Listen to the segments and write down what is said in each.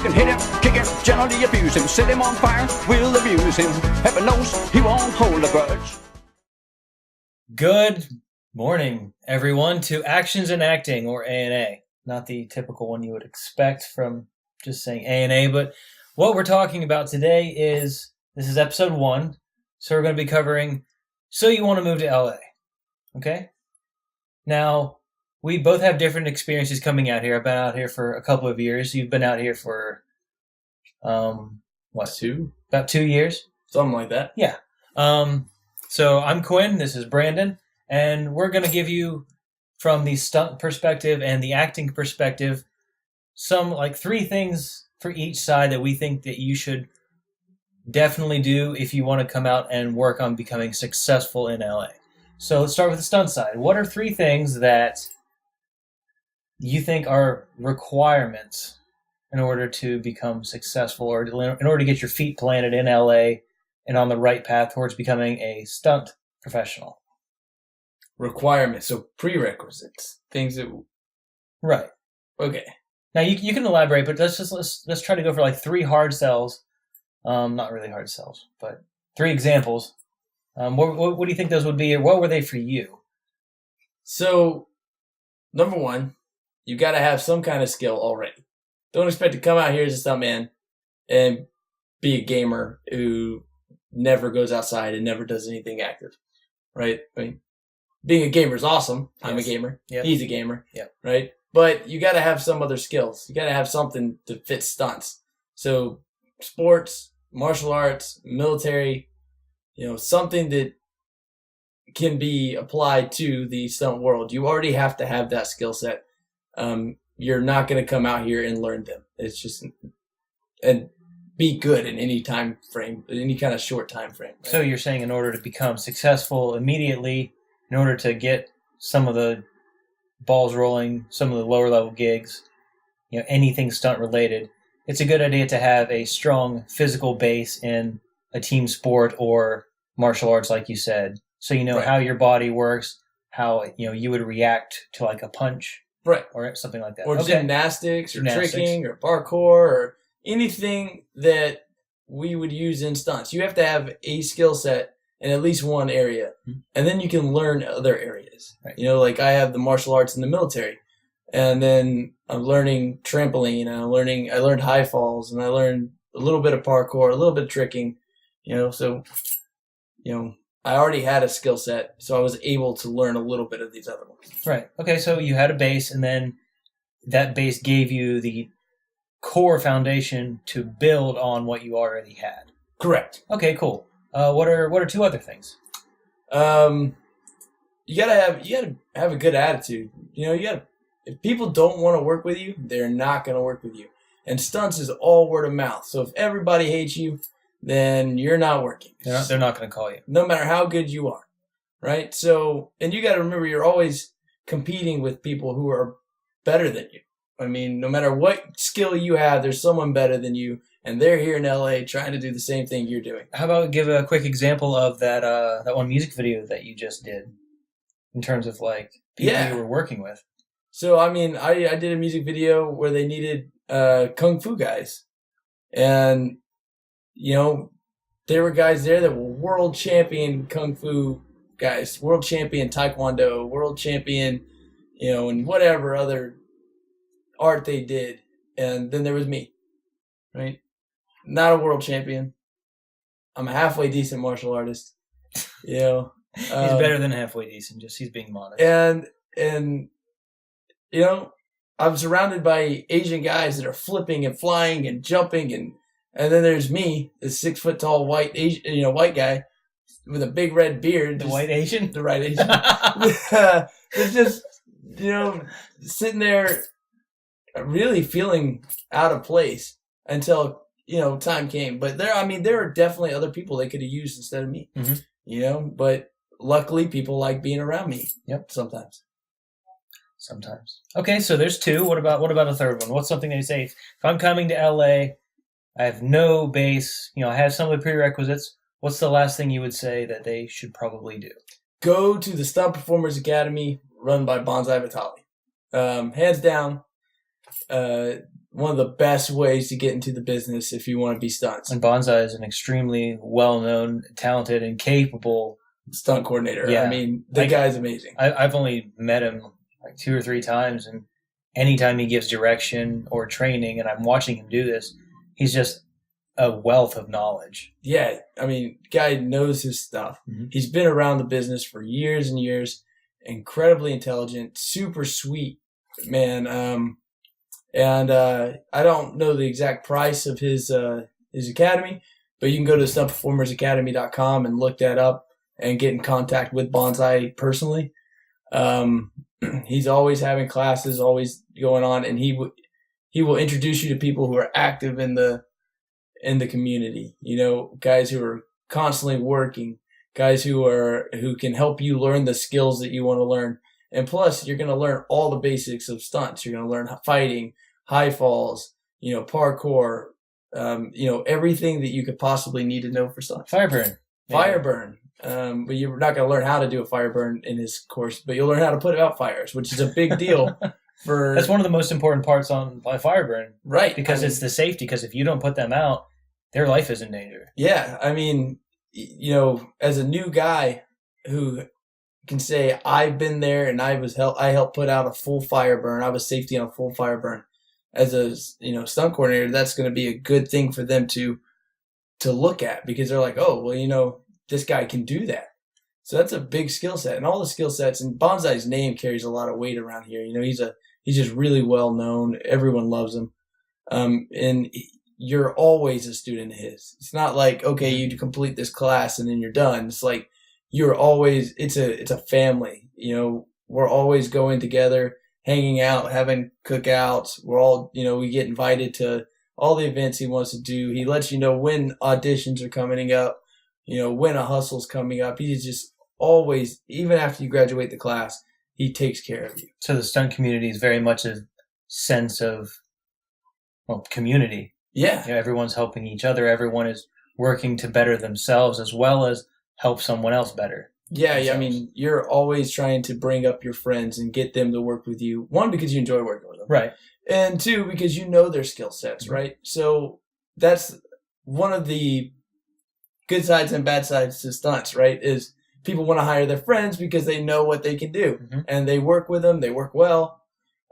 can hit him, kick him, gently abuse him, set him on fire, we'll abuse him. Heaven knows he won't hold a grudge. Good morning, everyone, to Actions and Acting, or A&A. Not the typical one you would expect from just saying A&A, but what we're talking about today is, this is episode 1, so we're going to be covering So You Want to Move to LA, okay? Now, we both have different experiences coming out here. I've been out here for a couple of years. You've been out here for, Two? About 2 years? Something like that. Yeah. So I'm Quinn, this is Brandon, and we're going to give you, from the stunt perspective and the acting perspective, some like 3 things for each side that we think that you should definitely do if you want to come out and work on becoming successful in LA. So let's start with the stunt side. What are 3 things that you think are requirements in order to become successful, or in order to get your feet planted in LA and on the right path towards becoming a stunt professional? Requirements, so prerequisites, things that... Right. Okay. Now you can elaborate, but let's try to go for like 3 hard sells. Not really hard sells, but 3 examples. What do you think those would be, or what were they for you? So, number 1, you got to have some kind of skill already. Don't expect to come out here as a stuntman and be a gamer who never goes outside and never does anything active, right? I mean, being a gamer is awesome. I'm a gamer. Yep. He's a gamer. Yep. Right? But you got to have some other skills. You got to have something to fit stunts. So sports, martial arts, military, something that can be applied to the stunt world. You already have to have that skill set. You're not going to come out here and learn them. It's just, and be good in any time frame, any kind of short time frame. Right? So you're saying in order to become successful immediately, in order to get some of the balls rolling, some of the lower level gigs, anything stunt related, it's a good idea to have a strong physical base in a team sport or martial arts, like you said. So you know how your body works, how you would react to like a punch. Right. Or something like that. Or gymnastics, or tricking, or parkour, or anything that we would use in stunts. You have to have a skill set in at least one area, and then you can learn other areas. Right. Like I have the martial arts in the military, and then I'm learning trampoline, and I learned high falls, and I learned a little bit of parkour, a little bit of tricking, so, I already had a skill set, so I was able to learn a little bit of these other ones. Right. Okay, so you had a base, and then that base gave you the core foundation to build on what you already had. Correct. Okay, cool. What are 2 other things? You gotta have a good attitude. If people don't want to work with you, they're not gonna work with you. And stunts is all word of mouth. So if everybody hates you, then you're not working. They're not going to call you. No matter how good you are, right? So, and you got to remember, you're always competing with people who are better than you. I mean, no matter what skill you have, there's someone better than you, and they're here in LA trying to do the same thing you're doing. How about give a quick example of that one music video that you just did, in terms of like people you were working with? So, I mean, I did a music video where they needed kung fu guys, and there were guys there that were world champion kung fu guys, world champion taekwondo, world champion, and whatever other art they did. And then there was me, right? Not a world champion. I'm a halfway decent martial artist. He's better than halfway decent, just he's being modest. And I'm surrounded by Asian guys that are flipping and flying and jumping, and then there's me, this 6 foot tall white Asian, white guy with a big red beard. The white Asian? The right Asian. It's just, sitting there really feeling out of place until, time came. But there are definitely other people they could have used instead of me, but luckily people like being around me. Yep. Sometimes. Okay, so there's 2. What about a third one? What's something they say, if I'm coming to LA, I have no base, I have some of the prerequisites, what's the last thing you would say that they should probably do? Go to the Stunt Performers Academy run by Bonsai Vitali. Hands down, one of the best ways to get into the business if you want to be stunts. And Bonsai is an extremely well-known, talented, and capable stunt coordinator. Yeah. I mean, the guy's amazing. I've only met him like 2 or 3 times, and anytime he gives direction or training, and I'm watching him do this, he's just a wealth of knowledge. Yeah, I mean, guy knows his stuff. Mm-hmm. He's been around the business for years and years. Incredibly intelligent, super sweet man. And I don't know the exact price of his academy, but you can go to stuntperformersacademy.com and look that up and get in contact with Bonsai personally. He's always having classes, always going on, and he will introduce you to people who are active in the community. You know, guys who are constantly working, guys who can help you learn the skills that you want to learn. And plus, you're going to learn all the basics of stunts. You're going to learn fighting, high falls, parkour, everything that you could possibly need to know for stunts. Fireburn. But you're not going to learn how to do a fire burn in his course, but you'll learn how to put out fires, which is a big deal. That's one of the most important parts on a fire burn. Right. Because it's the safety, because if you don't put them out, their life is in danger. Yeah. I mean, as a new guy who can say, I've been there and I helped put out a full fire burn. I was safety on a full fire burn. As a, stunt coordinator, that's going to be a good thing for them to look at, because they're like, oh, well, this guy can do that. So that's a big skill set, and all the skill sets, and Bonsai's name carries a lot of weight around here. He's just really well known. Everyone loves him. And you're always a student of his. It's not like, okay, you complete this class and then you're done. It's like you're always, it's a family. We're always going together, hanging out, having cookouts. We're all, we get invited to all the events he wants to do. He lets you know when auditions are coming up, when a hustle's coming up. He's just always, even after you graduate the class, he takes care of you. So the stunt community is very much a sense of, community. Yeah. Everyone's helping each other. Everyone is working to better themselves as well as help someone else better. Yeah. I mean, you're always trying to bring up your friends and get them to work with you. 1, because you enjoy working with them. Right. And 2, because you know their skill sets, right? So that's one of the good sides and bad sides to stunts, right? Is people want to hire their friends because they know what they can do, and they work with them. They work well.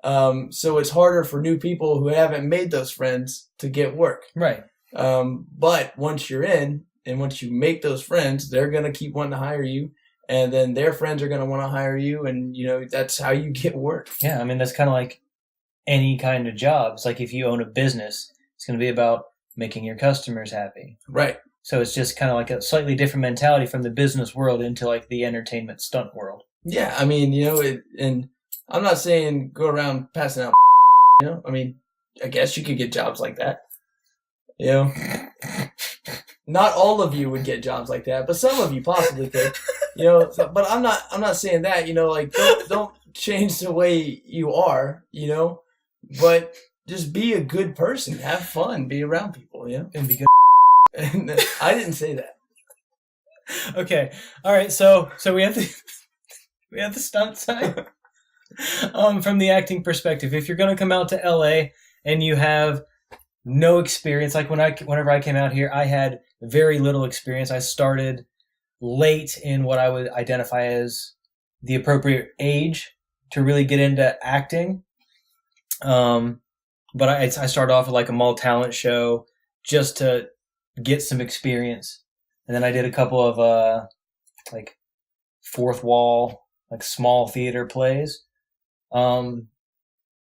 So it's harder for new people who haven't made those friends to get work. Right. But once you're in and once you make those friends, they're going to keep wanting to hire you, and then their friends are going to want to hire you. And, that's how you get work. Yeah. I mean, that's kind of like any kind of job. It's like if you own a business, it's going to be about making your customers happy. Right. So it's just kind of like a slightly different mentality from the business world into like the entertainment stunt world. Yeah. I mean, and I'm not saying go around passing out, I mean, I guess you could get jobs like that. Not all of you would get jobs like that, but some of you possibly could. But I'm not saying that, like don't change the way you are, but just be a good person, have fun, be around people, And be good. And I didn't say that. Okay. All right. So we have the stunt side. From the acting perspective, if you're going to come out to LA and you have no experience, like whenever I came out here, I had very little experience. I started late in what I would identify as the appropriate age to really get into acting. But I started off with like a mall talent show just to get some experience. And then I did a couple of like fourth wall, like small theater plays. And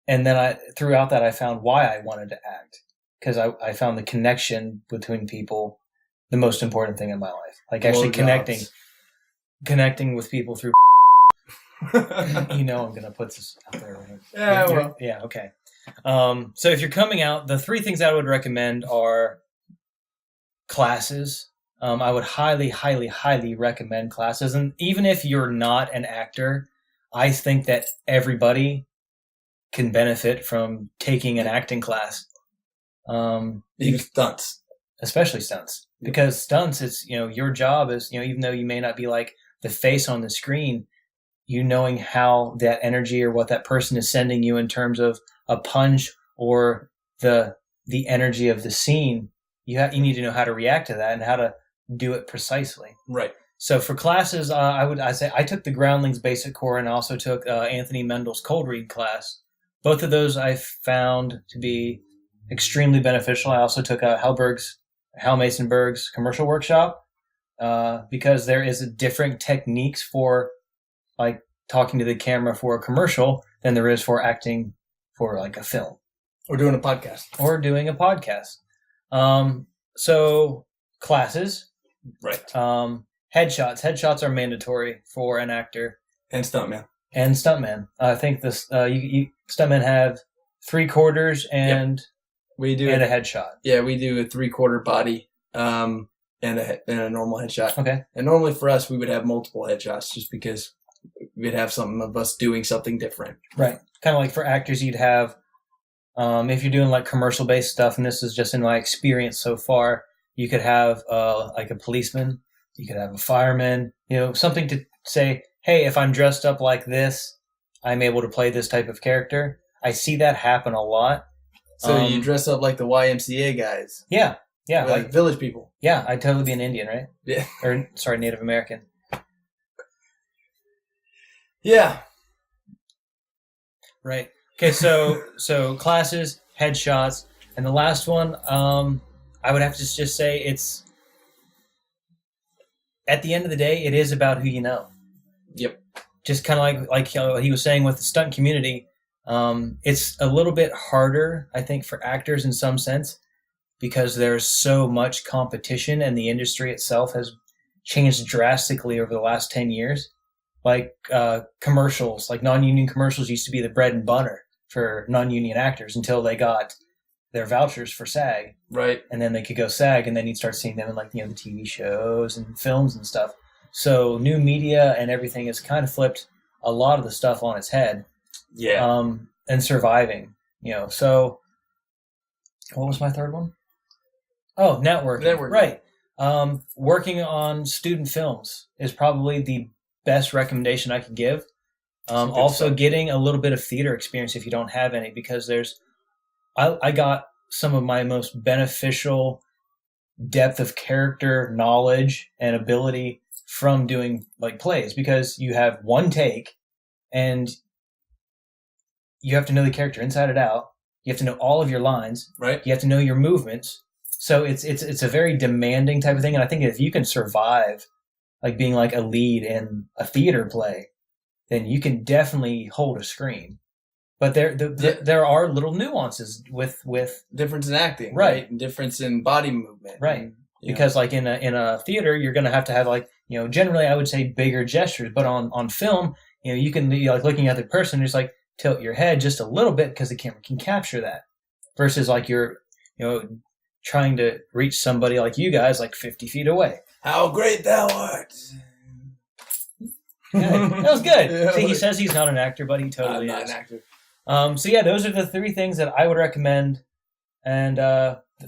then throughout that, I found why I wanted to act, because I found the connection between people the most important thing in my life. Like actually connecting with people through. I'm going to put this out there. Yeah, well. Yeah, okay. So if you're coming out, the 3 things I would recommend are classes. I would highly, highly, highly recommend classes. And even if you're not an actor, I think that everybody can benefit from taking an acting class. Even stunts. Especially stunts. Because stunts, it's, your job is, even though you may not be like the face on the screen, knowing how that energy or what that person is sending you in terms of a punch or the energy of the scene, you need to know how to react to that and how to do it precisely. Right. So for classes, I say I took the Groundlings Basic Core and also took Anthony Mendel's Cold Read class. Both of those I found to be extremely beneficial. I also took Hal Masonberg's Commercial Workshop because there is different techniques for like talking to the camera for a commercial than there is for acting for like a film. Or doing a podcast. So classes. Right. Headshots are mandatory for an actor. And stuntman. I think this stuntmen have 3/4 and we do and a headshot. Yeah, we do a 3/4 body and a normal headshot. Okay. And normally for us, we would have multiple headshots just because we'd have something of us doing something different. Right. Kind of like for actors, you'd have if you're doing like commercial based stuff, and this is just in my experience so far, you could have like a policeman. You could have a fireman, something to say, hey, if I'm dressed up like this, I'm able to play this type of character. I see that happen a lot. So you dress up like the YMCA guys. Yeah. Yeah. Like village people. Yeah. I'd totally be an Indian, right? Yeah. Or, sorry, Native American. Yeah. Right. Okay. So classes, headshots, and the last one, I would have to just say it's, at the end of the day, it is about who you know. Yep. Just kind of like he was saying with the stunt community, it's a little bit harder, I think, for actors in some sense because there's so much competition and the industry itself has changed drastically over the last 10 years. Like commercials, like non-union commercials used to be the bread and butter for non-union actors until they got their vouchers for SAG. Right. And then they could go SAG, and then you'd start seeing them in the TV shows and films and stuff. So new media and everything has kind of flipped a lot of the stuff on its head. Yeah. And surviving, So what was my third one? Oh, networking. Right. Working on student films is probably the best recommendation I could give. Also getting a little bit of theater experience if you don't have any, because I got some of my most beneficial depth of character knowledge and ability from doing like plays, because you have one take and you have to know the character inside and out. You have to know all of your lines. Right. You have to know your movements. So it's a very demanding type of thing. And I think if you can survive like being like a lead in a theater play, then you can definitely hold a screen. But there are little nuances with difference in acting, right? And difference in body movement, right? And, because like in a theater, you're going to have like generally I would say bigger gestures, but on film, you can be like looking at the person, just like tilt your head just a little bit because the camera can capture that, versus like you're trying to reach somebody like you guys like 50 feet away. How great thou art! Yeah, that was good. Yeah, see, he says he's not an actor, but he totally is. Not an actor. So yeah, those are the 3 things that I would recommend, and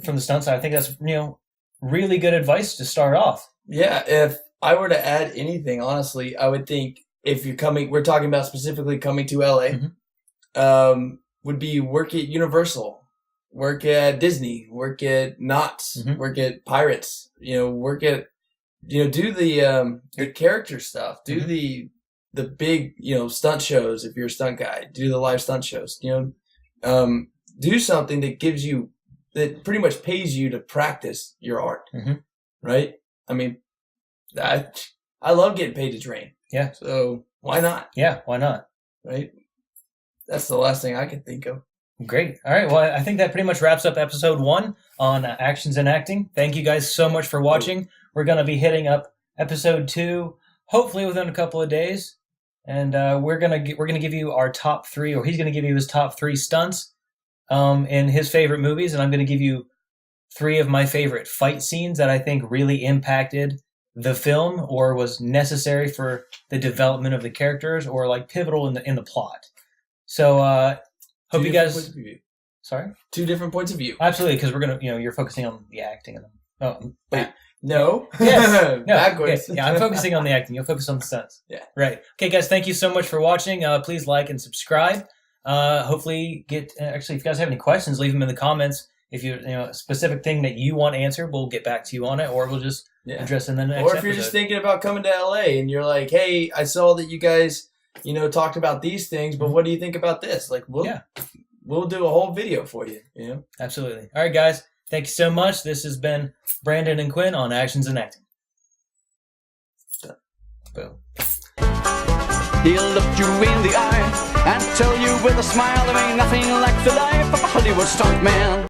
from the stunt side, I think that's really good advice to start off. Yeah, if I were to add anything, honestly, I would think if you're coming, we're talking about specifically coming to LA, would be work at Universal, work at Disney, work at Knott's, work at Pirates, work at, do the character stuff, do the big, stunt shows if you're a stunt guy, do the live stunt shows, do something that gives you, that pretty much pays you to practice your art, right? I mean, I love getting paid to train. Yeah. So why not? Yeah, why not? Right? That's the last thing I can think of. Great. All right. Well, I think that pretty much wraps up episode 1 on actions and acting. Thank you guys so much for watching. We're going to be hitting up episode 2, hopefully within a couple of days. And we're gonna give you our top 3, or he's gonna give you his top 3 stunts in his favorite movies, and I'm gonna give you 3 of my favorite fight scenes that I think really impacted the film or was necessary for the development of the characters or like pivotal in the plot. So hope you guys. Sorry. 2 different points of view. Absolutely, because we're gonna you're focusing on the acting and wait. No. Yes. No. Backwards. Yeah, I'm focusing on the acting. You'll focus on the stunts. Yeah. Right. Okay, guys, thank you so much for watching. Please like and subscribe. hopefully actually, if you guys have any questions, leave them in the comments. If you know a specific thing that you want answered, we'll get back to you on it, or we'll just address it in the next Or if you're episode. just thinking about coming to LA and you're like, hey, I saw that you guys, talked about these things, but what do you think about this? Like, we'll do a whole video for you, Absolutely. All right, guys. Thank you so much. This has been Brandon and Quinn on Actions and Acting. Boom. He'll look you in the eye and tell you with a smile there ain't nothing like the life of a Hollywood stuntman.